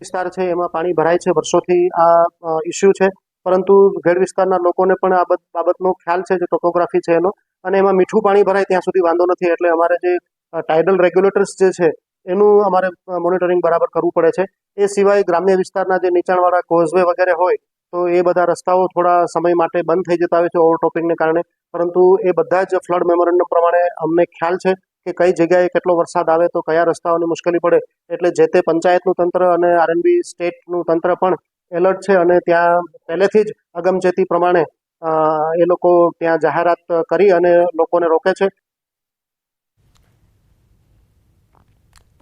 વિસ્તાર છે એમાં પાણી ભરાય છે, વર્ષોથી આ ઇસ્યુ છે, પરંતુ ગેડ વિસ્તારના લોકોને પણ આ બાબતનો ખ્યાલ છે, જે ટોપોગ્રાફી છે એનો, અને એમાં મીઠું પાણી ભરાય ત્યાં સુધી વાંધો નથી. એટલે અમારે જે ટાઇડલ રેગ્યુલેટર્સ જે છે એનું અમારે મોનિટરિંગ બરાબર કરવું પડે છે. એ સિવાય ગ્રામ્ય વિસ્તારના જે નીચાણવાળા કોઝવે વગેરે હોય તો એ બધા રસ્તાઓ થોડા સમય માટે બંધ થઈ જતા હોય છે ઓવરટોપિંગને કારણે, પરંતુ એ બધા જ ફ્લડ મેમોરેન્ડમ પ્રમાણે અમને ખ્યાલ છે કે કઈ જગ્યાએ કેટલો વરસાદ આવે તો કયા રસ્તાઓની મુશ્કેલી પડે. એટલે જે તે પંચાયતનું તંત્ર અને આરએનબી સ્ટેટનું તંત્ર પણ એલર્ટ છે અને ત્યાં પહેલેથી જ અગમચેતી પ્રમાણે એ લોકો ત્યાં જાહેરાત કરી અને લોકોને રોકે છે.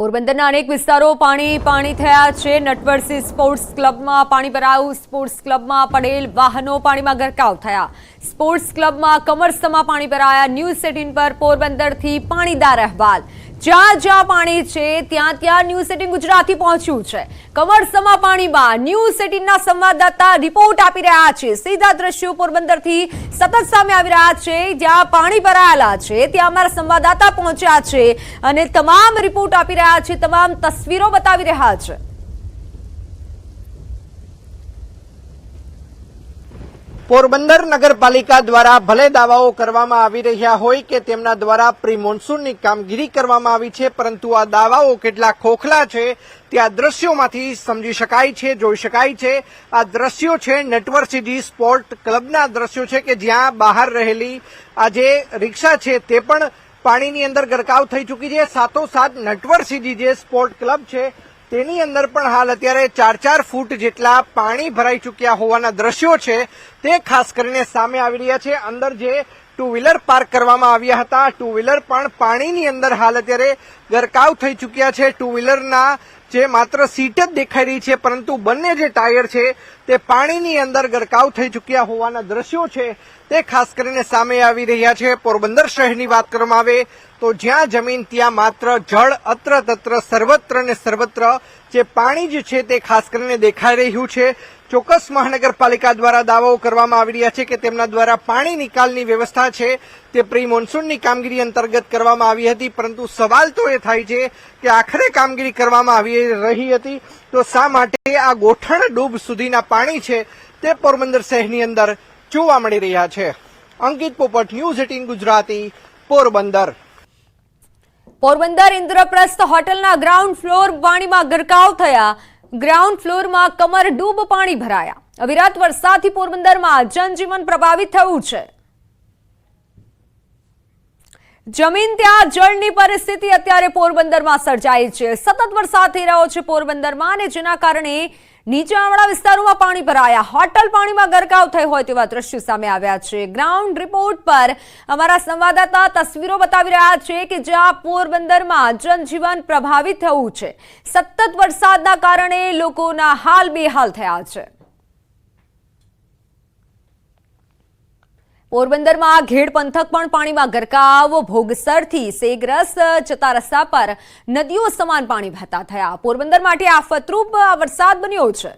પોરબંદરના અનેક વિસ્તારો પાણી થયા છે. નટવરસિંહ સ્પોર્ટ્સ ક્લબમાં પાણી ભરાયું. સ્પોર્ટ્સ ક્લબમાં પડેલ વાહનો પાણીમાં ગરકાવ થયા. સ્પોર્ટ્સ ક્લબમાં કમરસમાં પાણી ભરાયા. ન્યૂઝ 18 પર પોરબંદરથી પાણીદાર અહેવાલ. જ્યાં જ્યાં પાણી છે ત્યાં ત્યાં ન્યૂઝ 18 ગુજરાતી પહોંચ્યું છે. કમરસમાં પાણીમાં ન્યૂઝ 18ના સંવાદદાતા રિપોર્ટ આપી રહ્યા છે. સીધા દ્રશ્યો પોરબંદરથી સતત સામે આવી રહ્યા છે. જ્યાં પાણી ભરાયેલા છે ત્યાં અમારા સંવાદદાતા પહોંચ્યા છે અને તમામ રિપોર્ટ આપી રહ્યા છે, તમામ તસવીરો બતાવી રહ્યા છે. પોરબંદર નગરપાલિકા દ્વારા ભલે દાવાઓ કરવામાં આવી રહ્યા હોય કે તેમના દ્વારા પ્રી મોન્સૂનની કામગીરી કરવામાં આવી છે, પરંતુ આ દાવાઓ કેટલા ખોખલા છે તે આ દ્રશ્યોમાંથી સમજી શકાય છે, જોઈ શકાય છે. આ દ્રશ્યો છે નટવરસિંહ સ્પોર્ટ ક્લબના દ્રશ્યો છે કે જ્યાં બહાર રહેલી આ જે રિક્ષા છે તે પણ પાણીની અંદર ગરકાવ થઈ ચૂકી છે. સાથોસાથ નટવરસિંહ જે સ્પોર્ટ ક્લબ છે તેની અંદર પણ હાલ અત્યારે 4-4 ફૂટ જેટલા પાણી ભરાઈ ચૂક્યા હોવાના દ્રશ્યો છે તે ખાસ કરીને સામે આવી રહ્યા છે. અંદર જે ટુ વ્હીલર પાર્ક કરવામાં આવ્યા હતા, ટુ વ્હીલર પણ પાણીની અંદર હાલ અત્યારે ગરકાવ થઈ ચૂક્યા છે. ટુ વ્હીલરના જે માત્ર સીટ જ દેખાઈ રહી છે, પરંતુ બંને જે ટાયર છે તે પાણીની અંદર ગરકાવ થઈ ચૂક્યા હોવાના દ્રશ્યો છે તે ખાસ કરીને સામે આવી રહ્યા છે. પોરબંદર શહેરની વાત કરવામાં આવે તો જ્યાં જમીન ત્યાં માત્ર જળ અત્ર તત્ર સર્વત્ર ને સર્વત્ર જે પાણી જ છે તે ખાસ કરીને દેખાઈ રહ્યું છે. ચોક્કસ મહાનગરપાલિકા દ્વારા દાવાઓ કરવામાં આવી રહ્યા છે કે તેમના દ્વારા પાણી નિકાલની વ્યવસ્થા છે તે પ્રી મોન્સૂનની કામગીરી અંતર્ગત કરવામાં આવી હતી, પરંતુ સવાલ તો એ થાય છે કે આખરે કામગીરી કરવામાં આવી રહી હતી તો શા માટે આ ગોઠણ ડૂબ સુધીના પાણી છે તે પોરબંદર શહેરની અંદર જોવા મળી રહ્યા છે. અંકિત પોપટ, ન્યૂઝ 18 ગુજરાતી, પોરબંદર. પોરબંદર ઇન્દ્રપ્રસ્થ હોટલના ગ્રાઉન્ડ ફ્લોર પાણીમાં ગરકાવ થયા. ગ્રાઉન્ડ ફ્લોરમાં કમર ડૂબ પાણી ભરાયા. અવિરત વરસાદથી પોરબંદરમાં જનજીવન પ્રભાવિત થયું છે. જમીન ત્યાં જળની પરિસ્થિતિ અત્યારે પોરબંદરમાં સર્જાઈ છે. સતત વરસાદ થઈ રહ્યો છે પોરબંદરમાં અને જેના કારણે નીચાણવાળા વિસ્તારોમાં પાણી ભરાયા. હોટલ પાણીમાં ગરકાવ થઈ હોય તેવા દ્રશ્યો સામે આવ્યા છે. ગ્રાઉન્ડ રિપોર્ટ પર અમારા સંવાદદાતા તસવીરો બતાવી રહ્યા છે કે જ્યાં પોરબંદરમાં જનજીવન પ્રભાવિત થયું છે. સતત વરસાદના કારણે લોકોના હાલ બેહાલ થયા છે. પોરબંદરમાં ઘેડ પંથક પણ પાણીમાં ગરકાવ. ભોગસરથી સેગરસ જતા રસ્તા પર નદીઓ સમાન પાણી વહેતા થયા. પોરબંદર માટે આફતરૂપ વરસાદ બન્યો છે.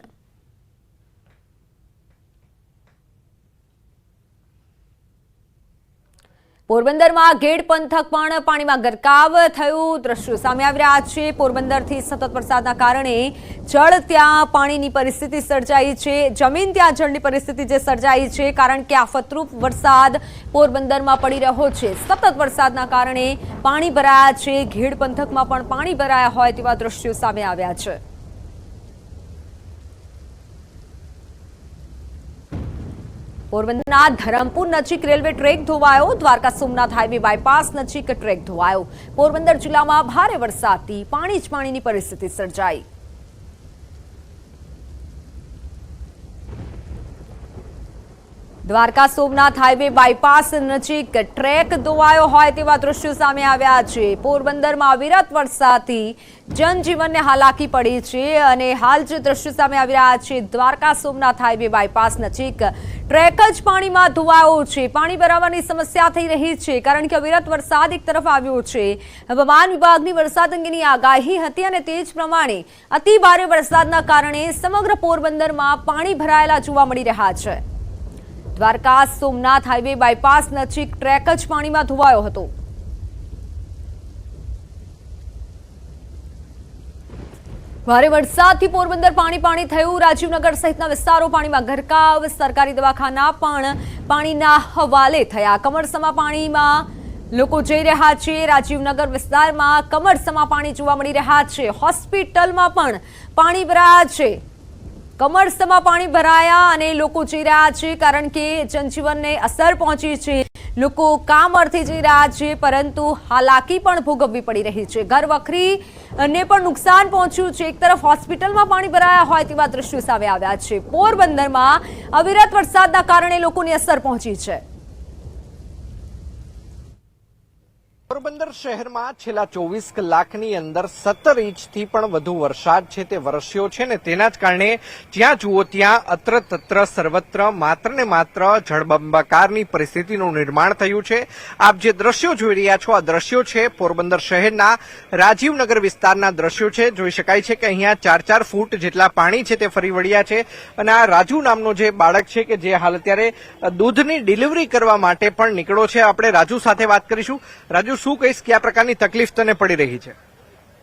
પોરબંદરમાં ઘેડ પંથક પણ પાણીમાં ગરકાવ થયું. દ્રશ્યો સામે આવી રહ્યા છે. પોરબંદરથી સતત વરસાદના કારણે જળ ત્યાં પાણીની પરિસ્થિતિ સર્જાઈ છે. જમીન ત્યાં જળની પરિસ્થિતિ જે સર્જાઈ છે કારણ કે આફતરૂપ વરસાદ પોરબંદરમાં પડી રહ્યો છે. સતત વરસાદના કારણે પાણી ભરાયા છે. ઘેડ પંથકમાં પણ પાણી ભરાયા હોય તેવા દ્રશ્યો સામે આવ્યા છે. પોરબંદરના ધરમપુર નજીક રેલવે ટ્રેક ધોવાયો. દ્વારકા સોમનાથ હાઈવે બાયપાસ નજીક ટ્રેક ધોવાયો. પોરબંદર જિલ્લામાં ભારે વરસાદથી પાણી જ પાણીની પરિસ્થિતિ સર્જાઈ. દ્વારકા સોમનાથ હાઈવે બાયપાસ નજીક ટ્રેક ધોવાયો હોય તેવા દ્રશ્યો સામે આવ્યા છે. પોરબંદરમાં અવિરત વરસાદથી જનજીવનને હાલાકી પડી છે અને હાલ જે દ્રશ્યો સામે આવી રહ્યા છે દ્વારકા સોમનાથ હાઈવે બાયપાસ નજીક ટ્રેક જ પાણીમાં ધોવાયો છે. પાણી ભરાવાની સમસ્યા થઈ રહી છે કારણ કે અવિરત વરસાદ એક તરફ આવ્યો છે. હવામાન વિભાગની વરસાદ અંગેની આગાહી હતી અને તે જ પ્રમાણે અતિ ભારે વરસાદના કારણે સમગ્ર પોરબંદરમાં પાણી ભરાયેલા જોવા મળી રહ્યા છે. દ્વારકા સોમનાથ હાઈવે બાયપાસ નજીક ટ્રેક જ પાણીમાં ધોવાયો હતો. ભારે વરસાદથી પોરબંદર પાણી થયું. રાજીવનગર સહિતના વિસ્તારો પાણીમાં ગરકાવ. સરકારી દવાખાના પણ પાણીના હવાલે થયા. કમરસમાં પાણીમાં લોકો જઈ રહ્યા છે. રાજીવનગર વિસ્તારમાં કમરસમાં પાણી જોવા મળી રહ્યા છે. હોસ્પિટલમાં પણ પાણી ભરાયા છે. કમરસમાં પાણી ભરાયા અને લોકો જઈ રહ્યા છે કારણ કે જનજીવનને અસર પહોંચી છે. લોકો કામ અર્થે જઈ રહ્યા છે પરંતુ હાલાકી પણ ભોગવવી પડી રહી છે. ઘર વખરીને પણ નુકસાન પહોંચ્યું છે. એક તરફ હોસ્પિટલમાં પાણી ભરાયા હોય તેવા દ્રશ્યો સામે આવ્યા છે. પોરબંદરમાં અવિરત વરસાદના કારણે લોકોની અસર પહોંચી છે. પોરબંદર શહેરમાં છેલ્લા 24 કલાકની અંદર 17 ઇંચથી પણ વધુ વરસાદ છે તે વરસ્યો છે ને તેના જ કારણે જ્યાં જુઓ ત્યાં અત્ર તત્ર સર્વત્ર માત્ર ને માત્ર જળબંબાકારની પરિસ્થિતિનું નિર્માણ થયું છે. આપ જે દ્રશ્યો જોઈ રહ્યા છો આ દ્રશ્યો છે પોરબંદર શહેરના રાજીવનગર વિસ્તારના દ્રશ્યો છે. જોઈ શકાય છે કે અહીંયા 4-4 ફૂટ જેટલા પાણી છે તે ફરી વળ્યા છે અને આ રાજુ નામનો જે બાળક છે કે જે હાલ અત્યારે દૂધની ડિલિવરી કરવા માટે પણ નીકળ્યો છે. આપણે રાજુ સાથે વાત કરીશું. રાજુ, શું કહીશ કે આ પ્રકારની તકલીફ તને પડી રહી છે?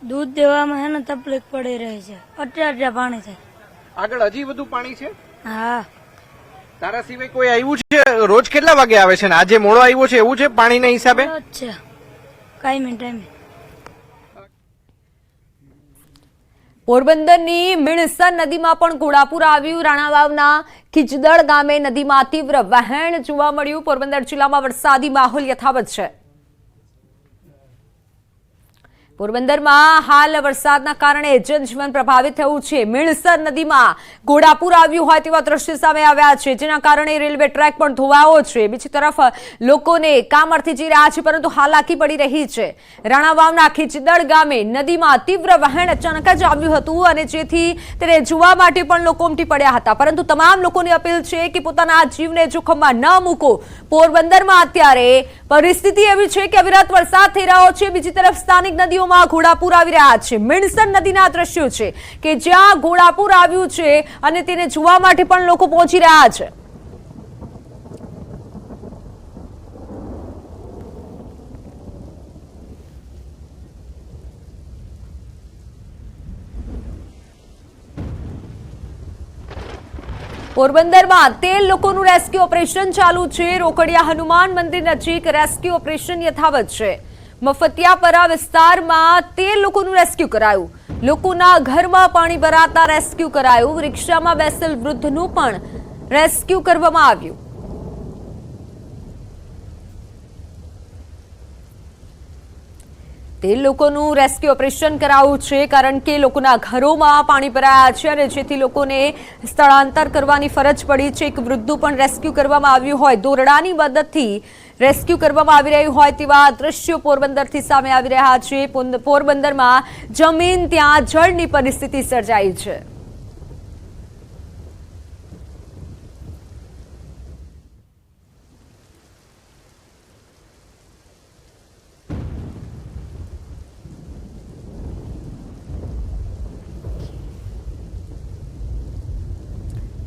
દૂધ દેવામાં હે ને તકલીફ પડી રહી છે. અત્યારે પાણી છે. આગળ હજી વધુ પાણી છે? હા. તારા સિવાય કોઈ આવ્યું છે? રોજ કેટલા વાગે આવે છે ને આજે મોડો આવ્યો છે એવું છે પાણીના હિસાબે? છે કાયમી ટાઈમે. પોરબંદરની મીણસર નદીમાં પણ ઘોડાપુર આવ્યું. રાણાવાવના ખીચદળ ગામે નદીમાં તીવ્ર વહેણ જોવા મળ્યું. પોરબંદર જિલ્લામાં વરસાદી માહોલ યથાવત છે. પોરબંદરમાં હાલ વરસાદના કારણે જનજીવન પ્રભાવિત થયું છે. મીણસર નદીમાં ઘોડાપુર આવ્યું હોય તેવા દ્રશ્યો સામે આવ્યા છે જેના કારણે રેલવે ટ્રેક પણ ધોવાયો છે. બીજી તરફ લોકોને કામ અર્થે જઈ રહ્યા છે પરંતુ હાલાકી પડી રહી છે. રાણાવાવના ખીચદળ ગામે નદીમાં તીવ્ર વહેણ અચાનક જ આવ્યું હતું અને જેથી તેને જોવા માટે પણ લોકો ઉમટી પડ્યા હતા પરંતુ તમામ લોકોની અપીલ છે કે પોતાના જીવને જોખમમાં ન મૂકો. પોરબંદરમાં અત્યારે પરિસ્થિતિ એવી છે કે અવિરત વરસાદ થઈ રહ્યો છે. બીજી તરફ સ્થાનિક નદીઓ ઘોડાપુર આવી રહ્યા છે. મીણસર નદીના દ્રશ્યો છે કે જ્યાં ઘોડાપુર આવ્યું છે અને તેને જોવા માટે પણ લોકો પહોંચી રહ્યા છે. પોરબંદરમાં 13 લોકોનું રેસ્ક્યુ ઓપરેશન ચાલુ છે. રોકડિયા હનુમાન મંદિર નજીક રેસ્ક્યુ ઓપરેશન યથાવત છે. મફતિયાપરા વિસ્તારમાં 13 લોકોનું રેસ્ક્યુ કરાયું. લોકોના ઘરમાં પાણી ભરાતા રેસ્ક્યુ કરાયું. રિક્ષામાં બેસેલ વૃદ્ધનું પણ રેસ્ક્યુ કરવામાં આવ્યું. તે લોકોનું રેસ્ક્યુ ઓપરેશન કરાયું છે કારણ કે લોકોના ઘરોમાં પાણી ભરાયા છે અને જેથી લોકોને સ્થળાંતર કરવાની ફરજ પડી છે. એક વૃદ્ધનું પણ રેસ્ક્યુ કરવામાં આવ્યું હોય. દોરડાની મદદથી રેસ્ક્યુ કરવામાં આવી રહ્યું હોય તેવા દ્રશ્યો પોરબંદરથી સામે આવી રહ્યા છે. પોરબંદરમાં જમીન ત્યાં જળની પરિસ્થિતિ સર્જાઈ છે.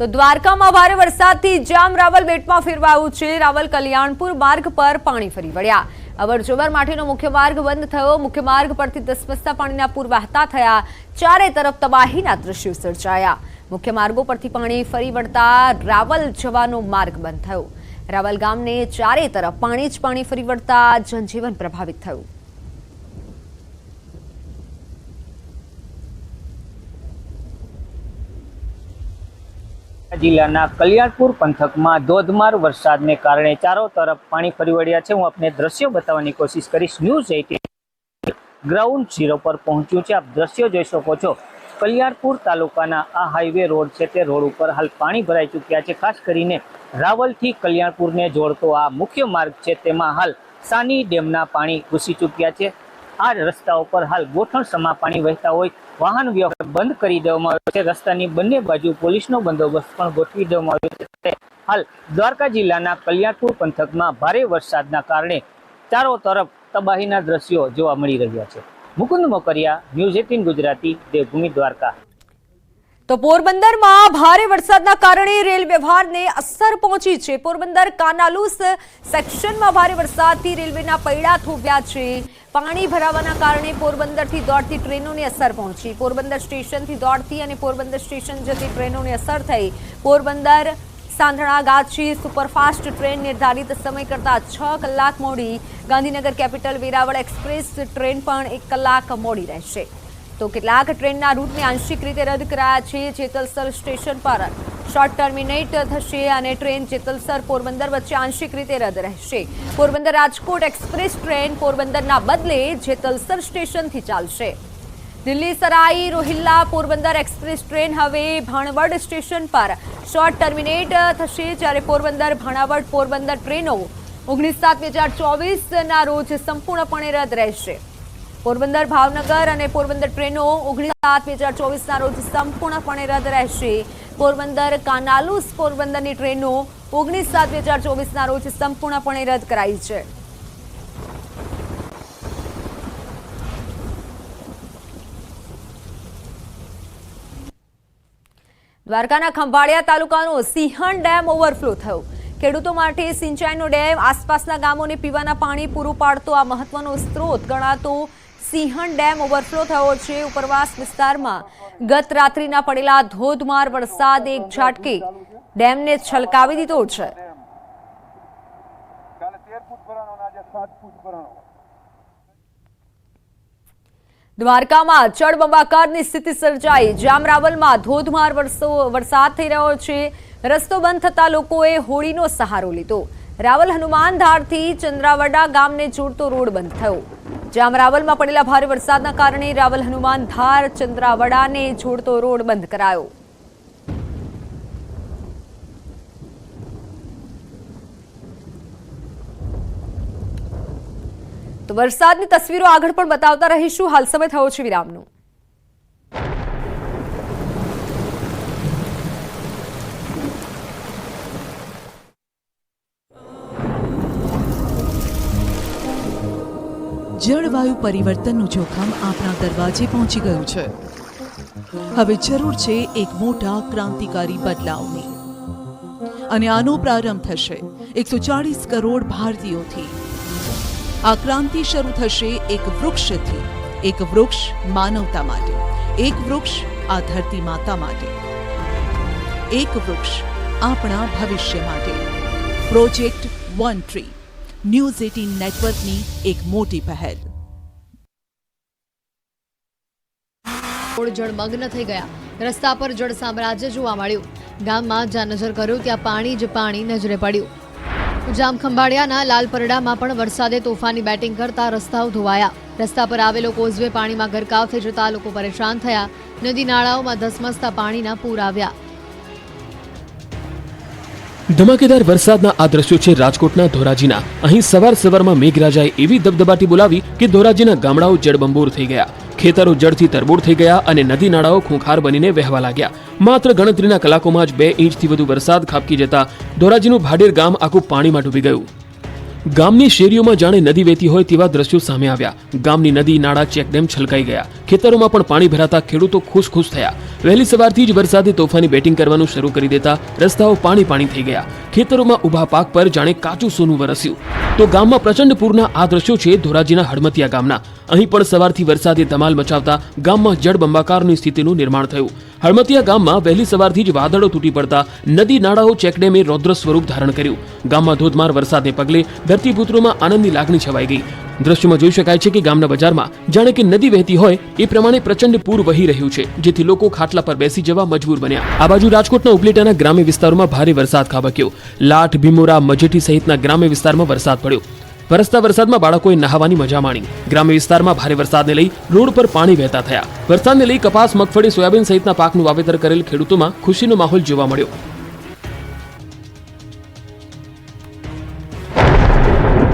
તો દ્વારકામાં ભારે વરસાદથી જામ રાવલ બેટમાં ફેરવાયું છે. રાવલ કલ્યાણપુર માર્ગ પર પાણી ફરી વળ્યા. અવરજવર માટેનો મુખ્ય માર્ગ બંધ થયો. મુખ્ય માર્ગ પરથી ધસમસતા પાણીના પૂર વહેતા થયા. ચારે તરફ તબાહીના દ્રશ્યો સર્જાયા. મુખ્ય માર્ગો પરથી પાણી ફરી વળતા રાવલ જવાનો માર્ગ બંધ થયો. રાવલ ગામને ચારે તરફ પાણી જ પાણી ફરી વળતા જનજીવન પ્રભાવિત થયું. જિલ્લાના કલ્યાણપુર પંથકમાં ધોધમાર વરસાદને કારણે ચારો તરફ પાણી ફરી વળ્યા છે. હું આપને દ્રશ્યો બતાવવાની કોશિશ કરીશ. ન્યૂઝ 18 ગ્રાઉન્ડ ઝીરો પર પહોંચ્યું છે. આપ દ્રશ્યો જોઈ શકો છો. કલ્યાણપુર તાલુકાના આ હાઈવે રોડ છે તે રોડ ઉપર હાલ પાણી ભરાઈ ચૂક્યા છે. ખાસ કરીને રાવલથી કલ્યાણપુરને જોડતો આ મુખ્ય માર્ગ છે તેમાં હાલ સાની ડેમના પાણી ઘૂસી ચૂક્યા છે. આ રસ્તાઓ પર હાલ ગોઠણ સમા પાણી વહેતા હોય વાહન વ્યવહાર બંધ કરી દેવામાં આવ્યો છે. રસ્તાની બંને બાજુ પોલીસનો બંદોબસ્ત પણ ગોઠવી દેવામાં આવ્યો છે. હાલ દ્વારકા જિલ્લાના કલ્યાણપુર પંથકમાં ભારે વરસાદના કારણે ચારો તરફ તબાહીના દ્રશ્યો જોવા મળી રહ્યા છે. મુકુંદ મોકરિયા, ન્યૂઝ 18 ગુજરાતી, દેવભૂમિ દ્વારકા. તો પોરબંદરમાં ભારે વરસાદના કારણે રેલ વ્યવહારને અસર પહોંચી છે. પોરબંદર કાનાલુસ સેક્શનમાં ભારે વરસાદથી રેલવેના પૈડા થોભ્યા છે. પાણી ભરાવાના કારણે પોરબંદરથી દોડતી ટ્રેનોને અસર પહોંચી. પોરબંદર સ્ટેશનથી દોડતી અને પોરબંદર સ્ટેશન જતી ટ્રેનોને અસર થઈ. પોરબંદર સાંધણાગાછી સુપરફાસ્ટ ટ્રેન નિર્ધારિત સમય કરતાં 6 કલાક મોડી. Gandhinagar capital Veraval express train પણ 1 કલાક મોડી રહેશે. તો કેટલાક ટ્રેનના રૂટને આંશિક રીતે રદ કરાયા છે. જેતલસર સ્ટેશન પર શોર્ટ ટર્મિનેટ થશે અને ટ્રેન જેતલસર પોરબંદર વચ્ચે આંશિક રીતે રદ રહેશે. પોરબંદર રાજકોટ એક્સપ્રેસ ટ્રેન પોરબંદરના બદલે જેતલસર સ્ટેશનથી ચાલશે. દિલ્હી સરાઈ રોહિલ્લા પોરબંદર એક્સપ્રેસ ટ્રેન હવે ભાણવડ સ્ટેશન પર શોર્ટ ટર્મિનેટ થશે, જ્યારે પોરબંદર ભાણાવડ પોરબંદર ટ્રેનો 19/7/2024ના રોજ સંપૂર્ણપણે રદ રહેશે. પોરબંદર ભાવનગર અને પોરબંદર ટ્રેનો 19/7/2024ના રોજ સંપૂર્ણપણે રદ રહેશે. પોરબંદર કાનાલુસ પોરબંદરની ટ્રેનો 19/7/2024ના રોજ સંપૂર્ણપણે રદ કરાઈ છે. દ્વારકાના ખંભાળિયા તાલુકાનો સિંહણ ડેમ ઓવરફ્લો થયો. ખેડૂતો માટે સિંચાઈનો ડેમ આસપાસના ગામોને પીવાના પાણી પૂરું પાડતો આ મહત્વનો સ્ત્રોત ગણાતો સિંહણ ડેમ ઓવરફ્લો થયો છે. ઉપરવાસ વિસ્તારમાં ગત રાત્રિના પડેલા ધોધમાર વરસાદ એક ઝાટકે ડેમને છલકાવી દીધો છે. દ્વારકામાં જળબંબાકારની સ્થિતિ સર્જાઈ. જામરાવલમાં ધોધમાર વરસાદ થઈ રહ્યો છે. રસ્તો બંધ થતા લોકોએ હોડીનો સહારો લીધો. રાવલ હનુમાન ધારથી ચંદ્રાવડા ગામને જોડતો રોડ બંધ થયો. જામરાવલમાં પડેલા ભારે વરસાદના કારણે રાવલ હનુમાન ધાર ચંદ્રાવડાને જોડતો રોડ બંધ કરાયો. તો વરસાદની તસવીરો આગળ પણ બતાવતા રહીશું. હાલ સમય થયો છે વિરામનો. જળવાયુ પરિવર્તનનું જોખમ આપણા દરવાજે પહોંચી ગયું છે. હવે જરૂર છે એક મોટા ક્રાંતિકારી બદલાવની, અને આનો પ્રારંભ થશે 140 કરોડ ભારતીયોથી. આ ક્રાંતિ શરૂ થશે એક વૃક્ષથી. એક વૃક્ષ માનવતા માટે, એક વૃક્ષ આ ધરતી માતા માટે, એક વૃક્ષ આપણા ભવિષ્ય માટે. પ્રોજેક્ટ વન ટ્રી, ન્યૂઝ 18 નેટવર્કની એક મોટી પહેલ. રોડ જળમગ્ન થઈ ગયા. રસ્તા પર જળ સામ્રાજ્ય જોવા મળ્યું. ગામમાં જ્યાં નજર કર્યું ત્યાં પાણી જ પાણી નજરે પડ્યું. જામખંભાળિયાના લાલપરડામાં પણ વરસાદે તોફાની બેટિંગ કરતા રસ્તાઓ ધોવાયા. રસ્તા પર આવેલો કોઝવે પાણીમાં ગરકાવ થઈ જતા લોકો પરેશાન થયા. નદી નાળાઓમાં ધસમસતા પાણીના પૂર આવ્યા. ધમાકેદાર વરસાદના આ દ્રશ્યો છે રાજકોટના ધોરાજીના. અહીં સવારમાં મેઘરાજાએ એવી દબદબાટી બોલાવી કે ધોરાજીના ગામડાઓ જળબંબોર થઈ ગયા. ખેતરો જળથી તરબોળ થઈ ગયા અને નદી નાળાઓ ખૂંખાર બનીને વહેવા લાગ્યા. માત્ર ગણતરીના કલાકોમાં જ 2 ઇંચથી વધુ વરસાદ ખાબકી જતા ધોરાજીનું ભાડેર ગામ આખું પાણીમાં ડૂબી ગયું. ગામની શેરીઓમાં જાણે નદી વહેતી હોય તેવા દ્રશ્યો સામે આવ્યા. ગામની નદી નાળા ચેકડેમ છલકાઈ ગયા. ખેતરોમાં પણ પાણી ભરાતા ખેડૂતો ખુશ થયા. વહેલી સવારથી જ વરસાદે તોફાની બેટિંગ કરવાનું શરૂ કરી દેતા રસ્તાઓ પાણી થઈ ગયા. ખેતરોમાં ઊભા પાક પર જાણે કાચું સોનું વરસ્યું. તો ગામમાં પ્રચંડ પૂરના આ દ્રશ્યો છે ધોરાજીના હડમતિયા ગામના. અહીં પણ સવારથી વરસાદે ધમાલ મચાવતા ગામમાં જળબંબાકારની સ્થિતિનું નિર્માણ થયું. હળમતિયા ગામમાં વહેલી સવારથી જ વાદળો તૂટી પડતા નદી નાળાઓ ચેકડેમે રૌદ્ર સ્વરૂપ ધારણ કર્યું. ગામમાં ધોધમાર વરસાદને પગલે ધરતીપુત્રોમાં આનંદની લાગણી છવાઈ ગઈ. દ્રશ્યોમાં જોઈ શકાય છે કે ગામના બજારમાં જાણે કે નદી વહેતી હોય એ પ્રમાણે પ્રચંડ પૂર વહી રહ્યું છે, જેથી લોકો ખાટલા પર બેસી જવા મજબૂર બન્યા. આ બાજુ રાજકોટના ઉપલેટાના ગ્રામ્ય વિસ્તારોમાં ભારે વરસાદ ખાબક્યો. લાઠ, ભીમોરા, મજેઠી સહિતના ગ્રામ્ય વિસ્તારમાં વરસાદ પડ્યો. વરસતા વરસાદમાં બાળકોએ નહાવાની મજા માણી. ગ્રામ્ય વિસ્તારમાં ભારે વરસાદને લઈ રોડ પર પાણી વહેતા થયા. વરસાદને લઈ કપાસ, મગફળી, સોયાબીન સહિતના પાકનું વાવેતર કરેલ ખેડૂતોમાં ખુશીનો માહોલ જોવા મળ્યો.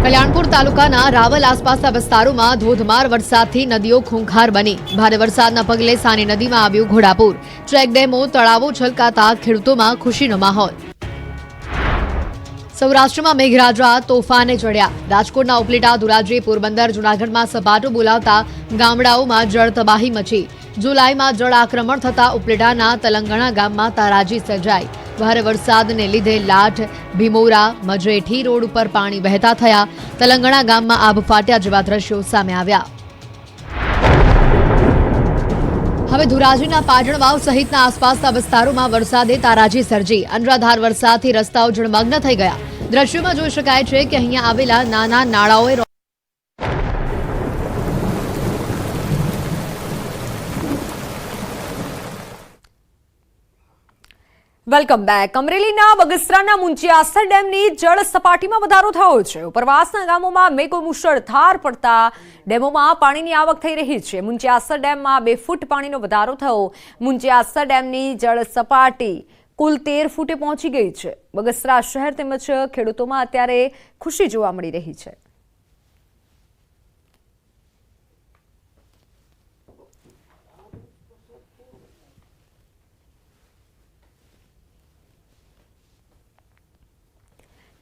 કલ્યાણપુર તાલુકાના રાવલ આસપાસના વિસ્તારોમાં ધોધમાર વરસાદથી નદીઓ ખૂંખાર બની. ભારે વરસાદના પગલે સાની નદીમાં આવ્યું ઘોડાપૂર. ચેકડેમો, તળાવો છલકાતા ખેડૂતોમાં ખુશીનો માહોલ. સૌરાષ્ટ્રમાં મેઘરાજા તોફાને ચડ્યા. રાજકોટના ઉપલેટા, ધોરાજી, પોરબંદર, જૂનાગઢમાં સપાટો બોલાવતા ગામડાઓમાં જળ તબાહી મચી. જુલાઈમાં જળ આક્રમણ થતા ઉપલેટાના તલંગણા ગામમાં તારાજી સર્જાઈ. ભારે વરસાદને લીધે લાઠ, ભીમોરા, મજેઠી રોડ ઉપર પાણી વહેતા થયા. તલંગણા ગામમાં આબ ફાટ્યા જેવા દ્રશ્યો સામે આવ્યા. હવે ધોરાજીના પાટણ વાવ સહિતના આસપાસના વિસ્તારોમાં વરસાદે તારાજી સર્જી. અનરાધાર વરસાદથી રસ્તાઓ જળમગ્ન થઈ ગયા. દ્રશ્યોમાં જોઈ શકાય છે કે અહીંયા આવેલા નાના નાળાઓએ વેલકમ બેક. અમરેલીના બગસરાના મુંચિયાસર ડેમની જળ સપાટીમાં વધારો થયો છે. ઉપરવાસના ગામોમાં મેઘો મુશળધાર પડતા ડેમોમાં પાણીની આવક થઈ રહી છે. મુંચિયાસર ડેમમાં 2 ફૂટ પાણીનો વધારો થયો. મુંચિયાસર ડેમની જળ સપાટી કુલ 13 ફૂટે પહોંચી ગઈ છે. બગસરા શહેર તેમજ ખેડૂતોમાં અત્યારે ખુશી જોવા મળી રહી છે.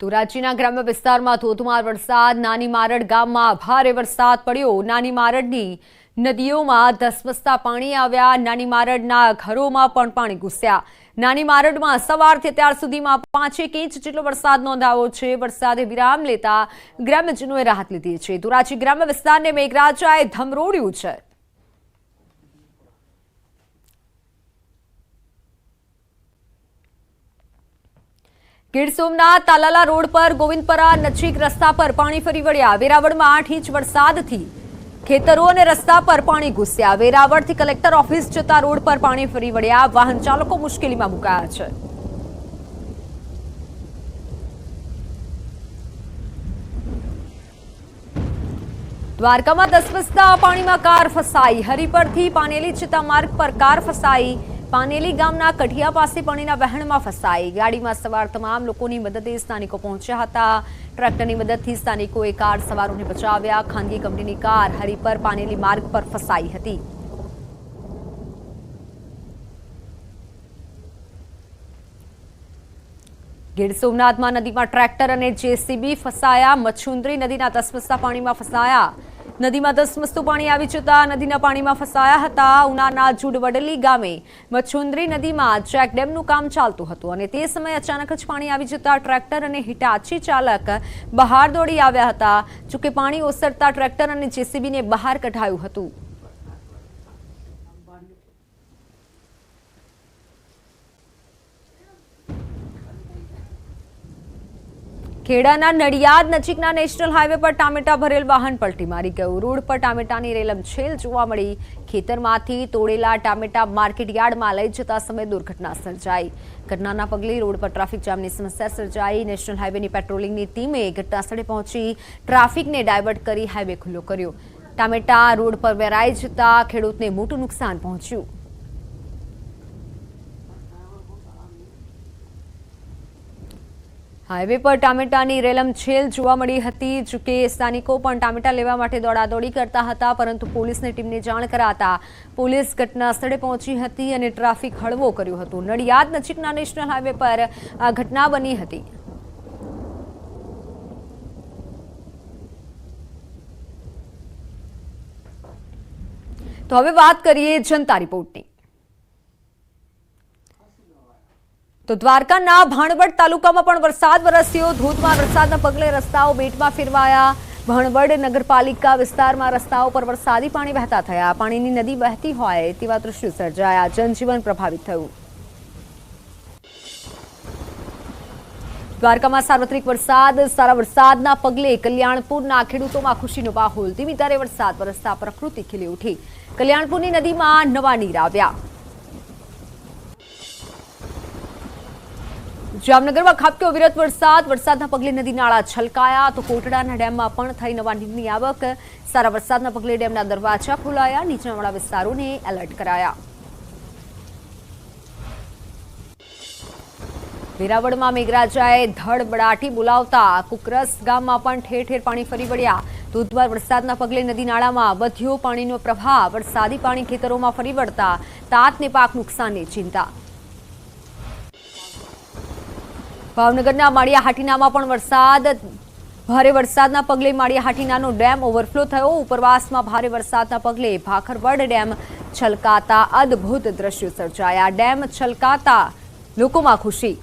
ધોરાજીના ગ્રામ્ય વિસ્તારમાં ધોધમાર વરસાદ. નાની મારડ ગામમાં ભારે વરસાદ પડ્યો. નાની મારડની નદીઓમાં ધસમસતા પાણી આવ્યા. નાની મારડના ઘરોમાં પણ પાણી ઘૂસ્યા. નાની મારડમાં સવારથી અત્યાર સુધીમાં 5 ઇંચ જેટલો વરસાદ નોંધાયો છે. વરસાદે વિરામ લેતા ગ્રામ્યજનોએ રાહત લીધી છે. ધોરાજી ગ્રામ્ય વિસ્તારને મેઘરાજાએ ધમરોડ્યું છે. ગીર સોમનાથ તાલાલા રોડ પર ગોવિંદપરા નજીક રસ્તા પર પાણી ફરી વળ્યા. વેરાવળમાં 8 ઇંચ વરસાદથી ખેતરો અને રસ્તા પર પાણી ઘૂસ્યા. વેરાવળથી કલેક્ટર ઓફિસ જતા રોડ પર પાણી ફરી વળ્યા. વાહન ચાલકો મુશ્કેલીમાં મુકાયા છે. દ્વારકામાં ધસમસતા પાણીમાં કાર ફસાઈ. હરિપરથી પાનેલી જતા માર્ગ પર કાર ફસાઈ. પાનેલી ગામના કઢિયા પાસે પાણીના વહેણમાં ફસાઈ. ગાડીમાં સવાર તમામ લોકોની મદદે સ્થાનિકો પહોંચ્યા હતા. ટ્રેક્ટરની મદદથી સ્થાનિકોએ કાર સવારોને બચાવ્યા. ખાનગી કંપનીની કાર હરિપર પાનેલી માર્ગ પર ફસાઈ હતી. ગીર સોમનાથમાં નદીમાં ટ્રેક્ટર અને જેસીબી ફસાયા. મચ્છુંદરી નદીના ધસમસતા પાણીમાં ફસાયા. નદીમાં ધસમસતું પાણી આવી જતા નદીના પાણીમાં ફસાયા હતા. ઉનાના જુડવડલી ગામે મચ્છુંદરી નદીમાં ચેકડેમનું કામ ચાલતું હતું અને તે સમયે અચાનક જ પાણી આવી જતા ટ્રેક્ટર અને હિટાચી ચાલક બહાર દોડી આવ્યા હતા. જોકે પાણી ઓસરતા ટ્રેક્ટર અને જેસીબીને બહાર કઢાયું હતું. ખેડાના નડિયાદ નજીકના નેશનલ હાઈવે પર ટામેટા ભરેલ વાહન પલટી મારી ગયું. રોડ પર ટામેટાની રેલમછેલ જોવા મળી. ખેતરમાંથી તોડેલા ટામેટા માર્કેટ યાર્ડમાં લઈ જતા સમયે દુર્ઘટના સર્જાઈ. ઘટનાના પગલે રોડ પર ટ્રાફિક જામની સમસ્યા સર્જાઈ. નેશનલ હાઈવેની પેટ્રોલિંગની ટીમે ઘટનાસ્થળે પહોંચી ટ્રાફિકને ડાયવર્ટ કરી હાઈવે ખુલ્લો કર્યો. ટામેટા રોડ પર વેરાઈ જતા ખેડૂતને મોટું નુકસાન પહોંચ્યું. હાઈવે પર ટામેટાની રેલમછેલ જોવા મળી હતી. જોકે સ્થાનિકો પણ ટામેટા લેવા માટે દોડાદોડી કરતા હતા, પરંતુ પોલીસની ટીમને જાણ કરાતા પોલીસ ઘટના સ્થળે પહોંચી હતી અને ટ્રાફિક હળવો કર્યો હતો. નડિયાદ નજીકના નેશનલ હાઈવે પર આ ઘટના બની હતી. તો હવે વાત કરીએ જનતા રિપોર્ટની. તો દ્વારકાના ભાણવડ તાલુકામાં પણ વરસાદ વરસ્યો. ધોધમાર વરસાદના પગલે રસ્તાઓ બેટમાં ફેરવાયા. ભાણવડ નગરપાલિકા વિસ્તારમાં રસ્તાઓ પર વરસાદી પાણી વહેતા થયા. પાણીની નદી વહેતી હોય તેવા દ્રશ્યો સર્જાયા. જનજીવન પ્રભાવિત થયું. દ્વારકામાં સાર્વત્રિક વરસાદ. સારા વરસાદના પગલે કલ્યાણપુરના ખેડૂતોમાં ખુશીનો માહોલ. ધીમી ધારે વરસાદ વરસતા પ્રકૃતિ ખીલી ઉઠી. કલ્યાણપુરની નદીમાં નવા નીર આવ્યા. જામનગરમાં ખાબક્યો વિરત વરસાદ. વરસાદના પગલે નદી નાળા છલકાયા. તો કોટડાના ડેમમાં પણ થઈ નવા નીરની આવક. સારા વરસાદના પગલે ડેમના દરવાજા ખોલાયા. નીચાણવાળા વિસ્તારોને એલર્ટ કરાયા. વેરાવળમાં મેઘરાજાએ ધડબડાટી બોલાવતા કુકરસ ગામમાં પણ ઠેર ઠેર પાણી ફરી વળ્યા. ધોધમાર વરસાદના પગલે નદી નાળામાં વધ્યો પાણીનો પ્રવાહ. વરસાદી પાણી ખેતરોમાં ફરી વળતા તાતને પાક નુકસાનની ચિંતા. ભાવનગરના માળિયા હાટીનામાં પણ વરસાદ. ભારે વરસાદના પગલે માળિયાહાટીનાનો ડેમ ઓવરફ્લો થયો. ઉપરવાસમાં ભારે વરસાદના પગલે ભાખરવડ ડેમ છલકાતા અદ્ભુત દ્રશ્યો સર્જાયા. ડેમ છલકાતા લોકોમાં ખુશી.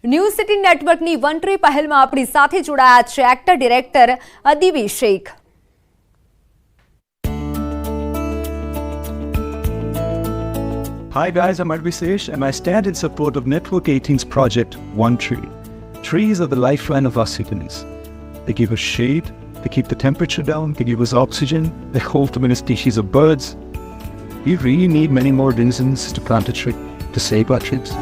ન્યૂઝ સિટી નેટવર્કની વન ટ્રી પહેલમાં આપણી સાથે જોડાયા છે actor director Adibi Shaikh. Hi guys, I'm Advi Sesh and I stand in support of Network 18's project One Tree. Trees are the lifeline of our cities. They give us shade, they keep the temperature down, they give us oxygen, they hold many species of birds. We really need many more reasons to plant a tree to save our trees.